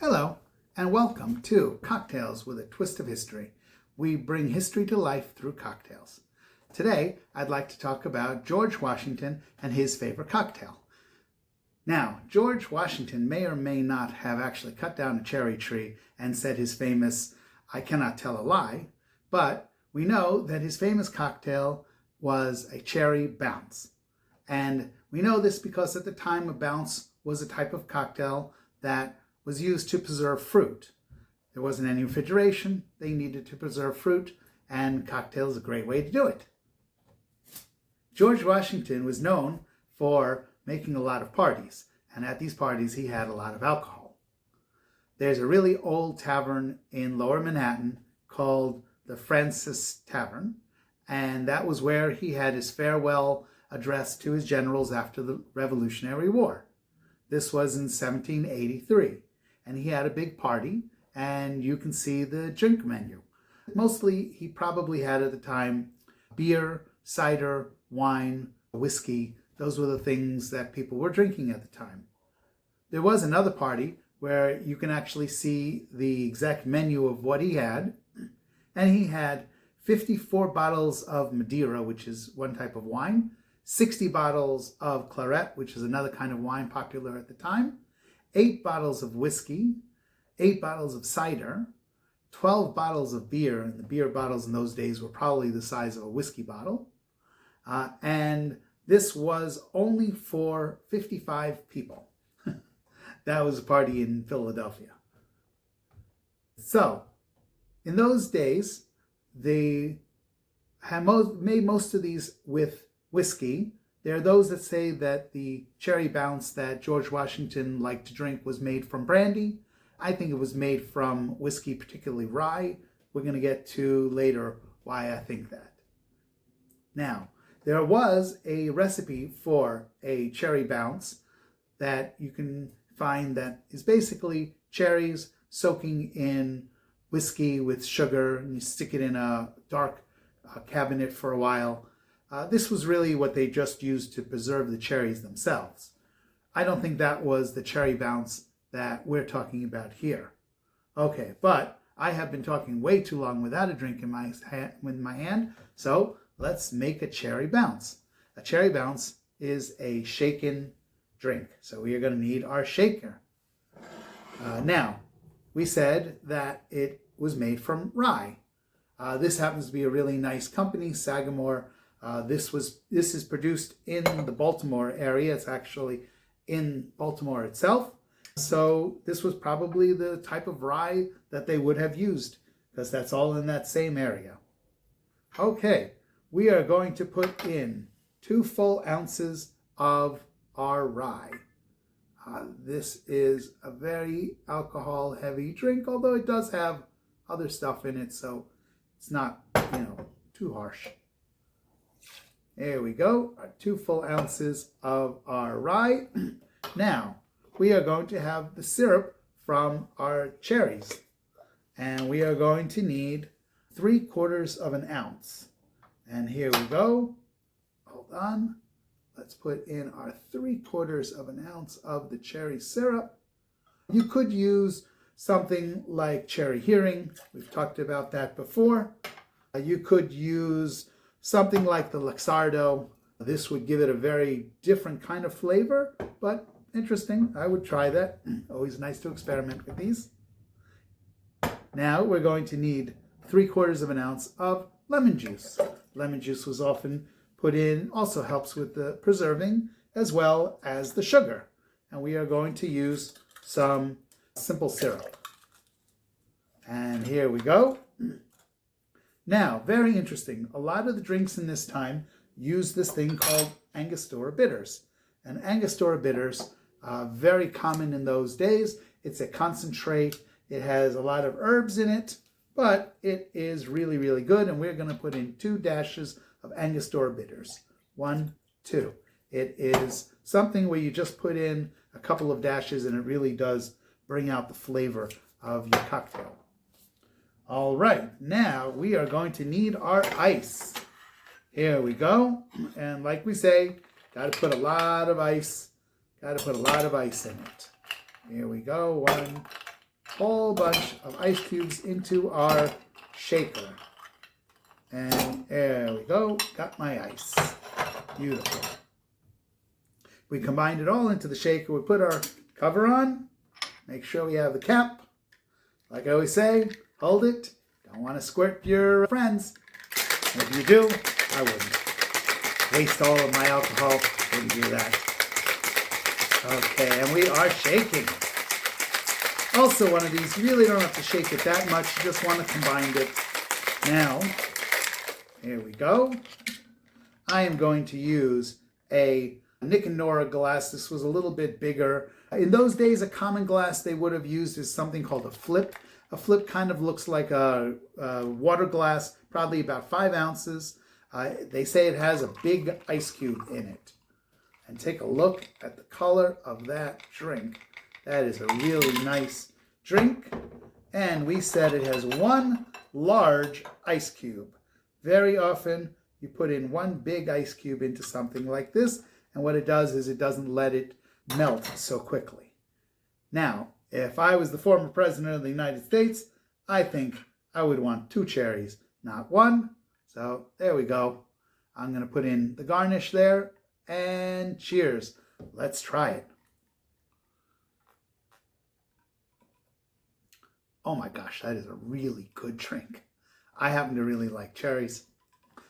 Hello, and welcome to Cocktails with a Twist of History. We bring history to life through cocktails. Today, I'd like to talk about George Washington and his favorite cocktail. Now, George Washington may or may not have actually cut down a cherry tree and said his famous, "I cannot tell a lie," but we know that his famous cocktail was a cherry bounce. And we know this because at the time a bounce was a type of cocktail that was used to preserve fruit. There wasn't any refrigeration, they needed to preserve fruit, and cocktail is a great way to do it. George Washington was known for making a lot of parties, and at these parties he had a lot of alcohol. There's a really old tavern in Lower Manhattan called the Francis Tavern, and that was where he had his farewell address to his generals after the Revolutionary War. This was in 1783, and he had a big party, and you can see the drink menu. Mostly, he probably had at the time beer, cider, wine, whiskey. Those were the things that people were drinking at the time. There was another party where you can actually see the exact menu of what he had, and he had 54 bottles of Madeira, which is one type of wine, 60 bottles of claret, which is another kind of wine popular at the time, 8 bottles of whiskey, 8 bottles of cider, 12 bottles of beer, and the beer bottles in those days were probably the size of a whiskey bottle. And this was only for 55 people. That was a party in Philadelphia. So, in those days, they had made most of these with whiskey. There are those that say that the cherry bounce that George Washington liked to drink was made from brandy. I think it was made from whiskey, particularly rye. We're going to get to later why I think that. Now, there was a recipe for a cherry bounce that you can find that is basically cherries soaking in whiskey with sugar, and you stick it in a dark cabinet for a while. This was really what they just used to preserve the cherries themselves. I don't think that was the cherry bounce that we're talking about here. Okay, but I have been talking way too long without a drink in my hand, so let's make a cherry bounce. A cherry bounce is a shaken drink, so we are going to need our shaker. Now, we said that it was made from rye. This happens to be a really nice company, Sagamore. This is produced in the Baltimore area. It's actually in Baltimore itself. So this was probably the type of rye that they would have used, because that's all in that same area. Okay, we are going to put in 2 full ounces of our rye. This is a very alcohol-heavy drink, although it does have other stuff in it, so it's not, too harsh. There we go, our 2 full ounces of our rye. Now, we are going to have the syrup from our cherries. And we are going to need 3/4 of an ounce. And here we go. Hold on. Let's put in our 3/4 of an ounce of the cherry syrup. You could use something like cherry hearing. We've talked about that before. You could use something like the Luxardo. This would give it a very different kind of flavor, but interesting. I would try that. Always nice to experiment with these. Now we're going to need 3/4 of an ounce of lemon juice. Lemon juice was often put in, also helps with the preserving as well as the sugar. And we are going to use some simple syrup. And here we go. Now, very interesting. A lot of the drinks in this time use this thing called Angostura bitters. And Angostura bitters are very common in those days. It's a concentrate. It has a lot of herbs in it, but it is really, really good. And we're going to put in 2 dashes of Angostura bitters. 1, 2. It is something where you just put in a couple of dashes and it really does bring out the flavor of your cocktail. All right, now we are going to need our ice. Here we go. And like we say, got to put a lot of ice. Got to put a lot of ice in it. Here we go. 1, whole bunch of ice cubes into our shaker. And there we go. Got my ice. Beautiful. We combined it all into the shaker. We put our cover on. Make sure we have the cap. Like I always say, hold it. Don't want to squirt your friends. If you do, I wouldn't. Waste all of my alcohol. Wouldn't do that. Okay, and we are shaking. Also, one of these, you really don't have to shake it that much. You just want to combine it. Now, here we go. I am going to use a Nick and Nora glass. This was a little bit bigger. In those days, a common glass they would have used is something called a flip. A flip kind of looks like a water glass, probably about 5 ounces. They say it has a big ice cube in it. And take a look at the color of that drink. That is a really nice drink. And we said it has 1 large ice cube. Very often, you put in 1 big ice cube into something like this, and what it does is it doesn't let it melt so quickly. Now, if I was the former president of the United States, I think I would want 2 cherries, not 1. So there we go. I'm going to put in the garnish there, and cheers. Let's try it. Oh my gosh, that is a really good drink. I happen to really like cherries.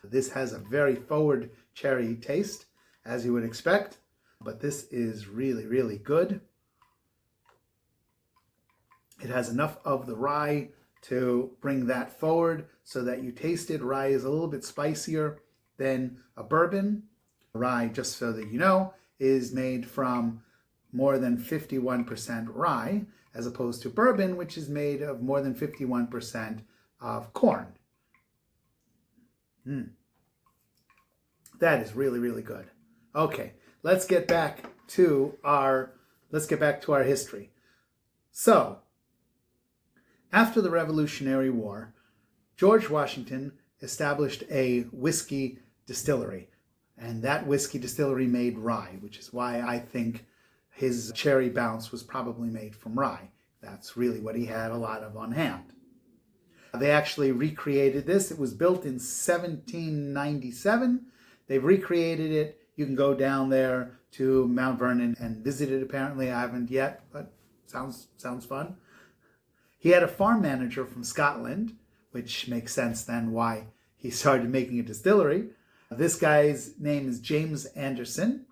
This has a very forward cherry taste, as you would expect, but this is really, really good. It has enough of the rye to bring that forward so that you taste it. Rye is a little bit spicier than a bourbon. Rye, just so that you know, is made from more than 51% rye, as opposed to bourbon, which is made of more than 51% of corn. That is really, really good. Okay, let's get back to our history. So, after the Revolutionary War, George Washington established a whiskey distillery. And that whiskey distillery made rye, which is why I think his cherry bounce was probably made from rye. That's really what he had a lot of on hand. They actually recreated this. It was built in 1797. They've recreated it. You can go down there to Mount Vernon and visit it. Apparently, I haven't yet, but sounds fun. He had a farm manager from Scotland, which makes sense then why he started making a distillery. This guy's name is James Anderson,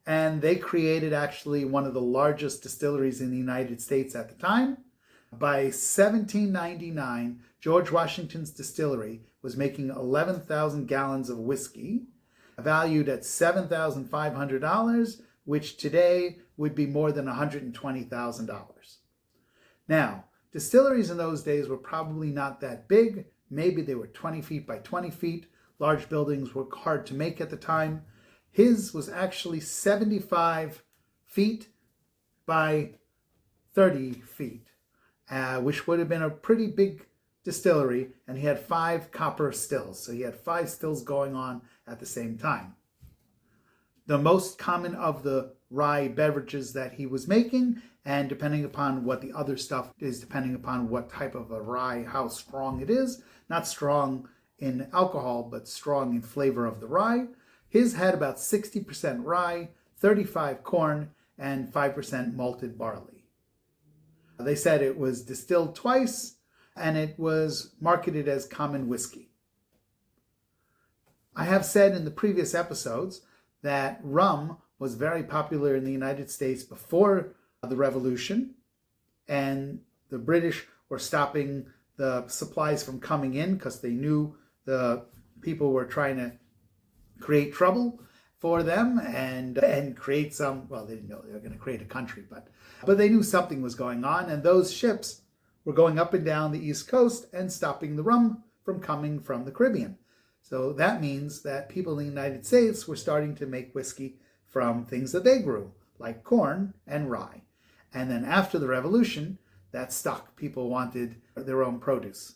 and they created actually one of the largest distilleries in the United States at the time. By 1799, George Washington's distillery was making 11,000 gallons of whiskey, valued at $7,500, which today would be more than $120,000. Now, distilleries in those days were probably not that big. Maybe they were 20 feet by 20 feet. Large buildings were hard to make at the time. His was actually 75 feet by 30 feet, which would have been a pretty big distillery, and he had 5 copper stills. So he had 5 stills going on at the same time. The most common of the rye beverages that he was making, and depending upon what the other stuff is, depending upon what type of a rye, how strong it is, not strong in alcohol, but strong in flavor of the rye. His had about 60% rye, 35 corn, and 5% malted barley. They said it was distilled twice, and it was marketed as common whiskey. I have said in the previous episodes that rum was very popular in the United States before the Revolution, and the British were stopping the supplies from coming in because they knew the people were trying to create trouble for them and create some, well, they didn't know they were going to create a country, but they knew something was going on, and those ships were going up and down the East Coast and stopping the rum from coming from the Caribbean. So that means that people in the United States were starting to make whiskey from things that they grew, like corn and rye. And then after the Revolution, that stuck. People wanted their own produce.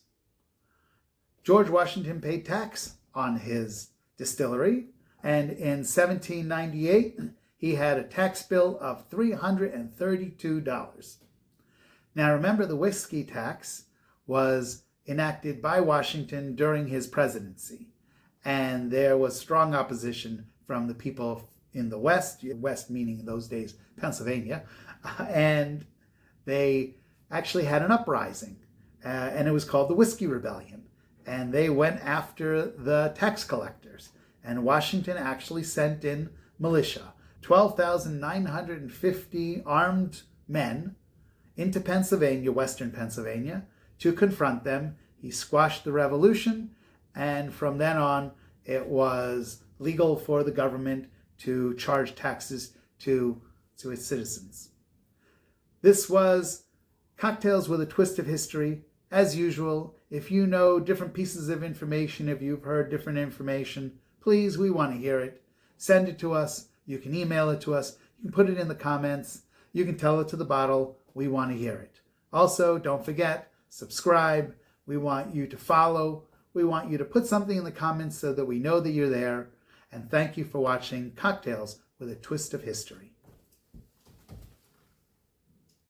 George Washington paid tax on his distillery, and in 1798, he had a tax bill of $332. Now remember, the whiskey tax was enacted by Washington during his presidency, and there was strong opposition from the people in the West meaning in those days Pennsylvania, and they actually had an uprising, and it was called the Whiskey Rebellion, and they went after the tax collectors, and Washington actually sent in militia, 12,950 armed men into Pennsylvania, western Pennsylvania, to confront them. He squashed the revolution, and from then on, it was legal for the government to charge taxes to its citizens. This was Cocktails with a Twist of History. As usual, if you know different pieces of information, if you've heard different information, please, we want to hear it. Send it to us. You can email it to us. You can put it in the comments. You can tell it to the bottle. We want to hear it. Also, don't forget, subscribe. We want you to follow. We want you to put something in the comments so that we know that you're there. And thank you for watching Cocktails with a Twist of History.